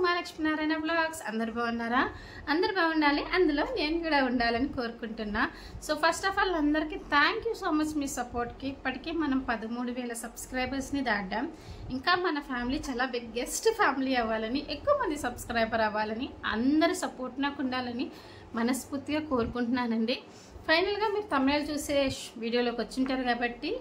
Uma Lakshminarayana blogs. అందరు బాగున్నారా? అందరు బాగుండాలి, అందులో నేను కూడా ఉండాలని కోరుకుంటున్నా. సో ఫస్ట్ ఆఫ్ ఆల్ అందరికీ థ్యాంక్ యూ సో మచ్ మీ సపోర్ట్కి. ఇప్పటికీ మనం 13,000 సబ్స్క్రైబర్స్ని దాటాం. ఇంకా మన ఫ్యామిలీ చాలా బిగ్గెస్ట్ ఫ్యామిలీ అవ్వాలని, ఎక్కువ మంది సబ్స్క్రైబర్ అవ్వాలని, అందరి సపోర్ట్ నాకు ఉండాలని మనస్ఫూర్తిగా కోరుకుంటున్నానండి. ఫైనల్గా మీరు తమిళ చూసే వీడియోలోకి వచ్చింటారు కాబట్టి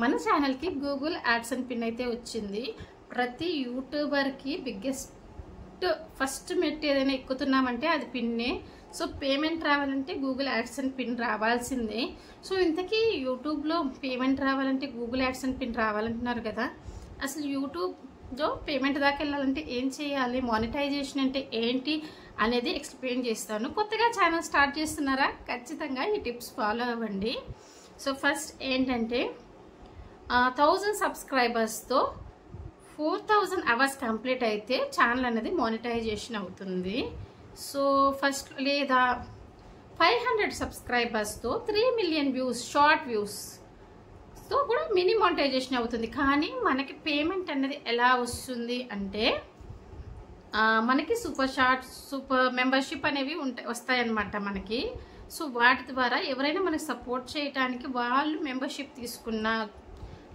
మన ఛానల్కి గూగుల్ యాడ్స్ అండ్ పిన్ అయితే వచ్చింది. ప్రతి యూట్యూబర్కి బిగ్గెస్ట్ ఫస్ట్ మెట్ ఏదైనా ఎక్కుతున్నామంటే అది పిన్నే. సో పేమెంట్ రావాలంటే గూగుల్ యాడ్స్ అండ్ పిన్ రావాల్సిందే. సో ఇంతకీ యూట్యూబ్లో పేమెంట్ రావాలంటే గూగుల్ యాడ్స్ అండ్ పిన్ రావాలంటున్నారు కదా. అసలు యూట్యూబ్లో పేమెంట్ దాకా వెళ్ళాలంటే ఏం చేయాలి, మానిటైజేషన్ అంటే ఏంటి అనేది ఎక్స్ప్లెయిన్ చేస్తాను. కొత్తగా ఛానల్ స్టార్ట్ చేస్తున్నారా? ఖచ్చితంగా ఈ టిప్స్ ఫాలో అవ్వండి. సో ఫస్ట్ ఏంటంటే 1000 సబ్స్క్రైబర్స్తో 4000 అవర్స్ కంప్లీట్ అయితే ఛానల్ అనేది మానిటైజేషన్ అవుతుంది. సో ఫస్ట్ లేదా 500 సబ్స్క్రైబర్స్తో 3 మిలియన్ వ్యూస్, షార్ట్ వ్యూస్తో కూడా మినీ మానిటైజేషన్ అవుతుంది. కానీ మనకి పేమెంట్ అనేది ఎలా వస్తుంది అంటే మనకి సూపర్ షార్ట్స్, సూపర్ మెంబర్షిప్ అనేవి వస్తాయన్నమాట మనకి. సో వాటి ద్వారా ఎవరైనా మనకి సపోర్ట్ చేయడానికి వాళ్ళు మెంబర్షిప్ తీసుకున్నా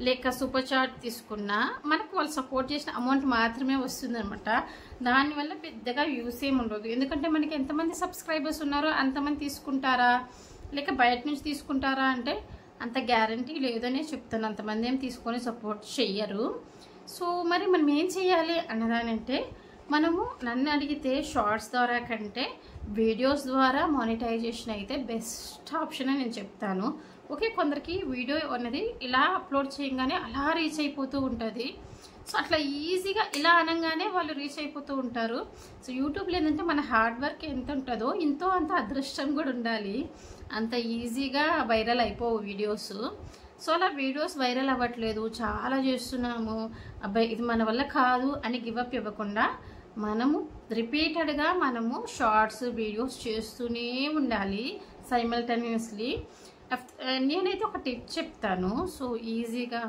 లేక సూపర్ చాట్ తీసుకున్నా మనకు వాళ్ళు సపోర్ట్ చేసిన అమౌంట్ మాత్రమే వస్తుంది అనమాట. దానివల్ల పెద్దగా యూస్ ఏమి ఉండదు. ఎందుకంటే మనకి ఎంతమంది సబ్స్క్రైబర్స్ ఉన్నారో అంతమంది తీసుకుంటారా లేక బయట నుంచి తీసుకుంటారా అంటే అంత గ్యారంటీ లేదనే చెప్తాను. అంతమంది ఏం తీసుకొని సపోర్ట్ చెయ్యరు. సో మరి మనం ఏం చేయాలి అన్నదానంటే, మనము నన్ను అడిగితే షార్ట్స్ ద్వారా కంటే వీడియోస్ ద్వారా మానిటైజేషన్ అయితే బెస్ట్ ఆప్షన్ అని నేను చెప్తాను. ఓకే, కొందరికి వీడియో అనేది ఇలా అప్లోడ్ చేయగానే అలా రీచ్ అయిపోతూ ఉంటుంది. సో అట్లా ఈజీగా ఇలా అనగానే వాళ్ళు రీచ్ అయిపోతూ ఉంటారు. సో యూట్యూబ్లో ఏంటంటే మన హార్డ్ వర్క్ ఎంత ఉంటుందో ఇంతో అంత అదృష్టం కూడా ఉండాలి. అంత ఈజీగా వైరల్ అయిపోవు వీడియోస్. సో అలా వీడియోస్ వైరల్ అవ్వట్లేదు, చాలా చేస్తున్నాము, అబ్బాయి ఇది మన వల్ల కాదు అని గివప్ ఇవ్వకుండా మనము రిపీటెడ్గా మనము షార్ట్స్ వీడియోస్ చేస్తూనే ఉండాలి సైమల్టేనియస్లీ. నేనైతే ఒక టిప్ చెప్తాను. సో ఈజీగా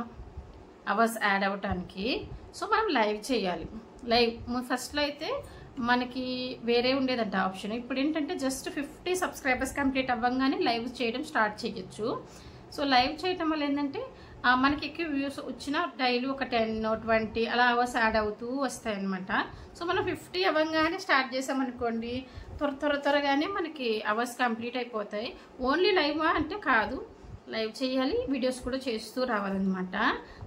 అవర్స్ యాడ్ అవ్వటానికి సో మనం లైవ్ చేయాలి. లైవ్ ఫస్ట్లో అయితే మనకి వేరే ఉండేదంట ఆప్షన్. ఇప్పుడు ఏంటంటే జస్ట్ 50 సబ్స్క్రైబర్స్ కంప్లీట్ అవ్వగానే లైవ్ చేయడం స్టార్ట్ చేయొచ్చు. సో లైవ్ చేయటం వల్ల ఏంటంటే మనకి ఎక్కువ వ్యూస్ వచ్చినా డైలీ ఒక 10, 20 అలా అవర్స్ యాడ్ అవుతూ వస్తాయన్నమాట. సో మనం 50 అవ్వగానే స్టార్ట్ చేసామనుకోండి, త్వరగానే మనకి అవర్స్ కంప్లీట్ అయిపోతాయి. ఓన్లీ లైవ్ అంటే కాదు, లైవ్ చేయాలి, వీడియోస్ కూడా చేస్తూ రావాలన్నమాట.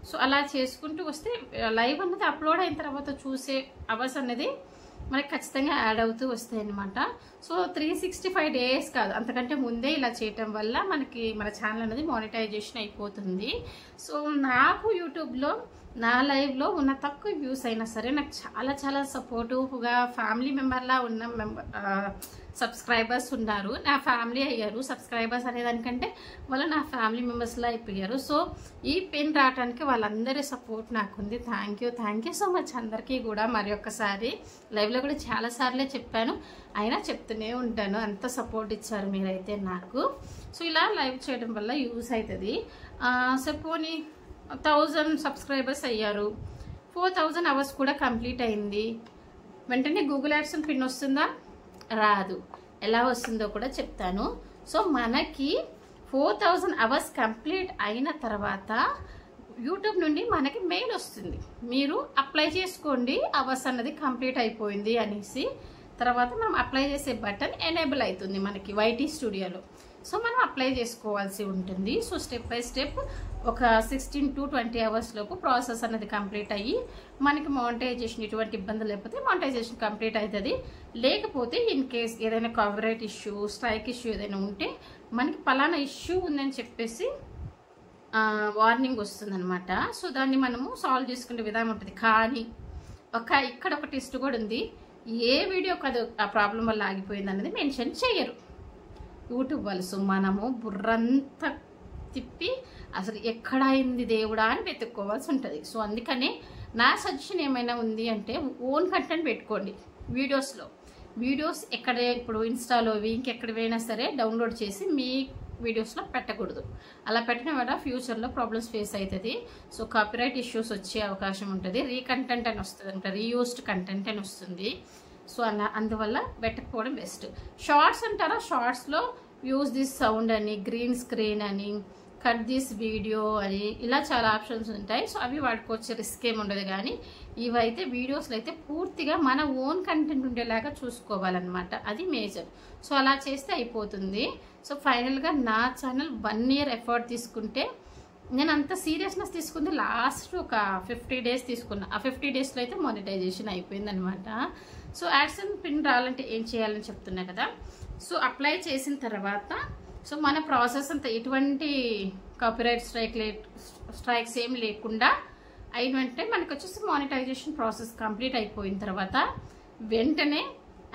సో అలా చేసుకుంటూ వస్తే లైవ్ అన్నది అప్లోడ్ అయిన తర్వాత చూసే అవర్స్ అనేది మనకి ఖచ్చితంగా యాడ్ అవుతూ వస్తాయి అన్నమాట. సో 365 డేస్ కాదు, అంతకంటే ముందే ఇలా చేయటం వల్ల మనకి మన ఛానల్ అనేది మానిటైజేషన్ అయిపోతుంది. సో నాకు యూట్యూబ్లో నా లైవ్లో ఉన్న తక్కువ వ్యూస్ అయినా సరే నాకు చాలా చాలా సపోర్టివ్గా ఫ్యామిలీ మెంబర్లా ఉన్న సబ్స్క్రైబర్స్ ఉన్నారు. నా ఫ్యామిలీ అయ్యారు. సబ్స్క్రైబర్స్ అనేదానికంటే వాళ్ళు నా ఫ్యామిలీ మెంబర్స్లా అయిపోయారు. సో ఈ పిన్ రావడానికి వాళ్ళందరి సపోర్ట్ నాకుంది. థ్యాంక్ యూ సో మచ్ అందరికీ కూడా. మరి ఒక్కసారి లైవ్లో కూడా చాలాసార్లే చెప్పాను, అయినా చెప్తూనే ఉంటాను. అంత సపోర్ట్ ఇచ్చారు మీరైతే నాకు. సో ఇలా లైవ్ చేయడం వల్ల యూస్ అవుతుంది. పోనీ 1000 సబ్స్క్రైబర్స్ అయ్యారు, 4000 అవర్స్ కూడా కంప్లీట్ అయింది. వెంటనే గూగుల్ యాడ్స్ పిన్ వస్తుందా? రాదు. ఎలా వస్తుందో కూడా చెప్తాను. సో మనకి 4000 అవర్స్ కంప్లీట్ అయిన తర్వాత యూట్యూబ్ నుండి మనకి మెయిల్ వస్తుంది, మీరు అప్లై చేసుకోండి అవర్స్ అన్నది కంప్లీట్ అయిపోయింది అనేసి. తర్వాత మనం అప్లై చేసే బటన్ ఎనేబుల్ అవుతుంది మనకి వైటీ స్టూడియోలో. సో మనం అప్లై చేసుకోవాల్సి ఉంటుంది. సో స్టెప్ బై స్టెప్ ఒక 16 to 20 అవర్స్ లోపు ప్రాసెస్ అనేది కంప్లీట్ అయ్యి మనకి మానిటైజేషన్ ఎటువంటి ఇబ్బంది లేకపోతే మానిటైజేషన్ కంప్లీట్ అవుతుంది. లేకపోతే ఇన్ కేస్ ఏదైనా కాపీరైట్ ఇష్యూ, స్ట్రైక్ ఇష్యూ ఏదైనా ఉంటే మనకి పలానా ఇష్యూ ఉందని చెప్పేసి వార్నింగ్ వస్తుందన్నమాట. సో దాన్ని మనము సాల్వ్ చేసుకునే విధానం ఉంటుంది. కానీ ఇక్కడ ఒక టెస్ట్ కూడా ఉంది. ఏ వీడియో కాదు ఆ ప్రాబ్లం వల్ల ఆగిపోయింది అనేది మెన్షన్ చేయరు యూట్యూబ్ వాళ్ళు. సో మనము బుర్రంతా తిప్పి అసలు ఎక్కడ అయింది దేవుడా అని వెతుక్కోవాల్సి ఉంటుంది. సో అందుకనే నా సజెషన్ ఏమైనా ఉంది అంటే ఓన్ కంటెంట్ పెట్టుకోండి వీడియోస్ ఎక్కడే ఇప్పుడు ఇన్స్టాలో ఇంకెక్కడ పోయినా సరే డౌన్లోడ్ చేసి మీ వీడియోస్లో పెట్టకూడదు. అలా పెట్టడం వల్ల ఫ్యూచర్లో ప్రాబ్లమ్స్ ఫేస్ అవుతుంది. సో కాపీరైట్ ఇష్యూస్ వచ్చే అవకాశం ఉంటుంది. రీకంటెంట్ అని వస్తుంది అంటే రీయూస్డ్ కంటెంట్ అని వస్తుంది. సో అందువల్ల పెట్టకపోవడం బెస్ట్. షార్ట్స్ అంటారా, షార్ట్స్లో యూజ్ దిస్ సౌండ్ అని, గ్రీన్ స్క్రీన్ అని, కట్ దిస్ వీడియో అని ఇలా చాలా ఆప్షన్స్ ఉంటాయి. సో అవి వాడుకోవచ్చు, రిస్క్ ఏమి ఉండదు. కానీ ఇవైతే వీడియోస్లో అయితే పూర్తిగా మన ఓన్ కంటెంట్ ఉండేలాగా చూసుకోవాలన్నమాట, అది మేజర్. సో అలా చేస్తే అయిపోతుంది. సో ఫైనల్గా నా ఛానల్ 1 year ఎఫర్ట్ తీసుకుంటే, నేను అంత సీరియస్నెస్ తీసుకుంది లాస్ట్ ఒక 50 days తీసుకున్నా. ఆ 50 daysలో అయితే మానిటైజేషన్ అయిపోయింది అనమాట. సో యాడ్సెన్స్ పిన్ రావాలంటే ఏం చేయాలని చెప్తున్నా కదా. సో అప్లై చేసిన తర్వాత సో మన ప్రాసెస్ అంతా ఎటువంటి కాపీరైట్ స్ట్రైక్స్ ఏం లేకుండా అయినంటే మనకు వచ్చేసి మానిటైజేషన్ ప్రాసెస్ కంప్లీట్ అయిపోయిన తర్వాత వెంటనే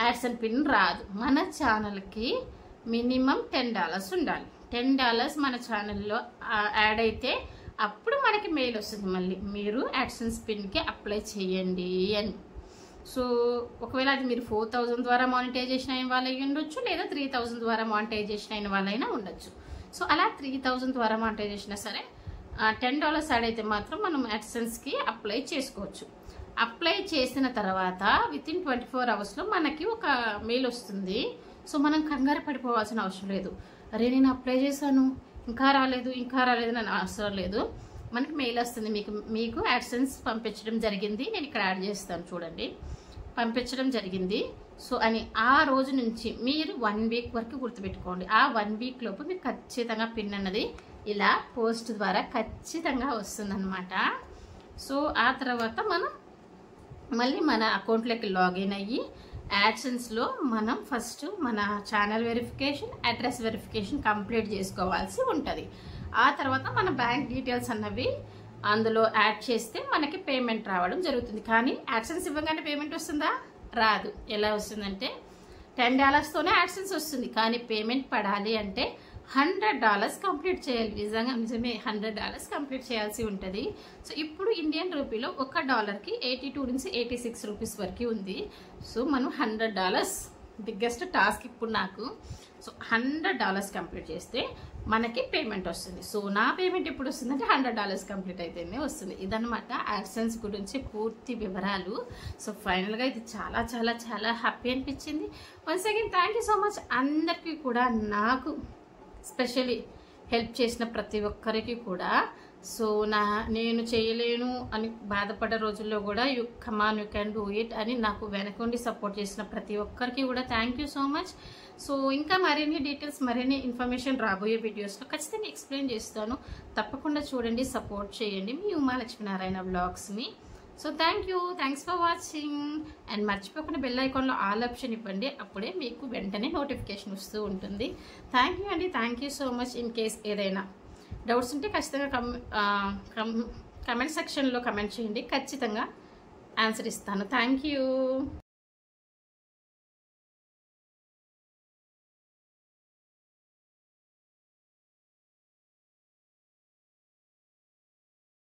యాడ్సెన్స్ పిన్ రాదు. మన ఛానల్కి మినిమం $10 ఉండాలి. $10 మన ఛానల్లో యాడ్ అయితే అప్పుడు మనకి మెయిల్ వస్తుంది, మళ్ళీ మీరు యాడ్సెన్స్ పిన్కి అప్లై చేయండి అని. సో ఒకవేళ అది మీరు 4000 ద్వారా మానిటైజేషన్ అయిన వాళ్ళు అయ్యి ఉండొచ్చు, లేదా 3000 ద్వారా మానిటైజేషన్ అయిన వాళ్ళైనా ఉండొచ్చు. సో అలా 3000 ద్వారా మానిటైజేషన్ సరే $10 యాడ్ అయితే మాత్రం మనం యాడ్సెన్స్కి అప్లై చేసుకోవచ్చు. అప్లై చేసిన తర్వాత వితిన్ 24 hours మనకి ఒక మెయిల్ వస్తుంది. సో మనం కంగారు పడిపోవాల్సిన అవసరం లేదు. అరే నేను అప్లై చేశాను ఇంకా రాలేదు అని అవసరం లేదు. మనకి మెయిల్ వస్తుంది, మీకు యాడ్సెన్స్ పంపించడం జరిగింది, నేను ఇక్కడ యాడ్ చేస్తాను చూడండి, పంపించడం జరిగింది. సో అని ఆ రోజు నుంచి మీరు 1 week వరకు గుర్తుపెట్టుకోండి. ఆ 1 week లోపు మీకు ఖచ్చితంగా పిన్ అన్నది ఇలా పోస్ట్ ద్వారా ఖచ్చితంగా వస్తుందన్నమాట. సో ఆ తర్వాత మనం మళ్ళీ మన అకౌంట్లోకి లాగిన్ అయ్యి యాడ్సెన్స్లో మనం ఫస్ట్ మన channel verification, address verification complete చేసుకోవాల్సి ఉంటుంది. ఆ తర్వాత మన బ్యాంక్ డీటెయిల్స్ అన్నవి అందులో యాడ్ చేస్తే మనకి పేమెంట్ రావడం జరుగుతుంది. కానీ యాడ్సెన్స్ ఇవ్వగానే పేమెంట్ వస్తుందా? రాదు. ఎలా వస్తుందంటే $10తోనే యాడ్సెన్స్ వస్తుంది, కానీ పేమెంట్ పడాలి అంటే $100 కంప్లీట్ చేయాలి. నిజమే $100 కంప్లీట్ చేయాల్సి ఉంటుంది. సో ఇప్పుడు ఇండియన్ రూపీలో $1కి 82 నుంచి 86 రూపీస్ వరకు ఉంది. సో మనం $100 బిగ్గెస్ట్ టాస్క్ ఇప్పుడు నాకు. సో $100 కంప్లీట్ చేస్తే మనకి పేమెంట్ వస్తుంది. సో నా పేమెంట్ ఎప్పుడు వస్తుందంటే $100 కంప్లీట్ అయితేనే వస్తుంది. ఇదనమాట యాడ్సెన్స్ గురించి పూర్తి వివరాలు. సో ఫైనల్గా ఇది చాలా చాలా చాలా హ్యాపీ అనిపించింది. Once again thank you so much అందరికీ కూడా, నాకు స్పెషల్లీ హెల్ప్ చేసిన ప్రతి ఒక్కరికి కూడా. సో నేను చేయలేను అని బాధపడ్డ రోజుల్లో కూడా you come on you can do it అని నాకు వెనకుండి సపోర్ట్ చేసిన ప్రతి ఒక్కరికి కూడా thank you so much. So ఇంకా మరిన్ని డీటెయిల్స్, మరిన్ని ఇన్ఫర్మేషన్ రాబోయే వీడియోస్లో ఖచ్చితంగా ఎక్స్ప్లెయిన్ చేస్తాను. తప్పకుండా చూడండి, సపోర్ట్ చేయండి మీ ఉమా లక్ష్మీనారాయణ బ్లాగ్స్ని. So thanks for watching. And మర్చిపోకుండా బెల్ ఐకాన్లో ఆల్ ఆప్షన్ ఇవ్వండి, అప్పుడే మీకు వెంటనే నోటిఫికేషన్ వస్తూ ఉంటుంది. థ్యాంక్ యూ అండి, thank you so much. In case ఏదైనా డౌట్స్ ఉంటే ఖచ్చితంగా కమెంట్ సెక్షన్లో కమెంట్ చేయండి, ఖచ్చితంగా ఆన్సర్ ఇస్తాను. Thank you.